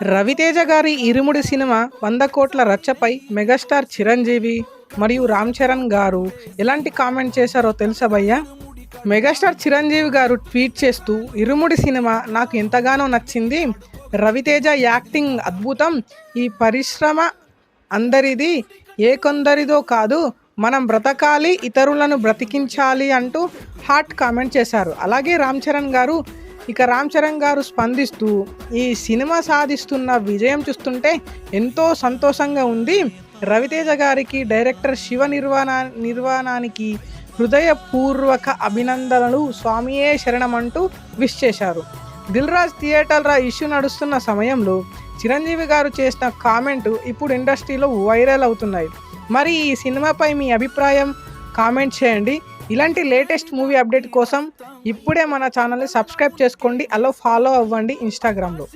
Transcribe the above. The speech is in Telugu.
రవితేజ గారి ఇరుముడి సినిమా 100 కోట్ల రచ్చపై మెగాస్టార్ చిరంజీవి మరియు రామ్ చరణ్ గారు ఎలాంటి కామెంట్ చేశారో తెలుసా భయ్యా? మెగాస్టార్ చిరంజీవి గారు ట్వీట్ చేస్తూ, ఇరుముడి సినిమా నాకు ఎంతగానో నచ్చింది. రవితేజ యాక్టింగ్ అద్భుతం. ఈ పరిశ్రమ అందరిది, ఏ కొందరిదో కాదు. మనం బ్రతకాలి, ఇతరులను బ్రతికించాలి అంటూ హాట్ కామెంట్ చేశారు. అలాగే రామ్ చరణ్ గారు స్పందిస్తూ, ఈ సినిమా సాధిస్తున్న విజయం చూస్తుంటే ఎంతో సంతోషంగా ఉంది. రవితేజ గారికి, డైరెక్టర్ శివ నిర్వాణానికి హృదయపూర్వక అభినందనలు, స్వామియే శరణమంటూ విష్ చేశారు. దిల్ రాజు థియేటర్ల ఇష్యూ నడుస్తున్న సమయంలో చిరంజీవి గారు చేసిన కామెంట్ ఇప్పుడు ఇండస్ట్రీలో వైరల్ అవుతున్నాయి. మరి ఈ సినిమాపై మీ అభిప్రాయం కామెంట్ చేయండి. ఇలాంటి లేటెస్ట్ మూవీ అప్డేట్ కోసం ఇప్పుడే మన ఛానల్ని సబ్స్క్రైబ్ చేసుకోండి, అలా ఫాలో అవ్వండి ఇన్స్టాగ్రామ్లో.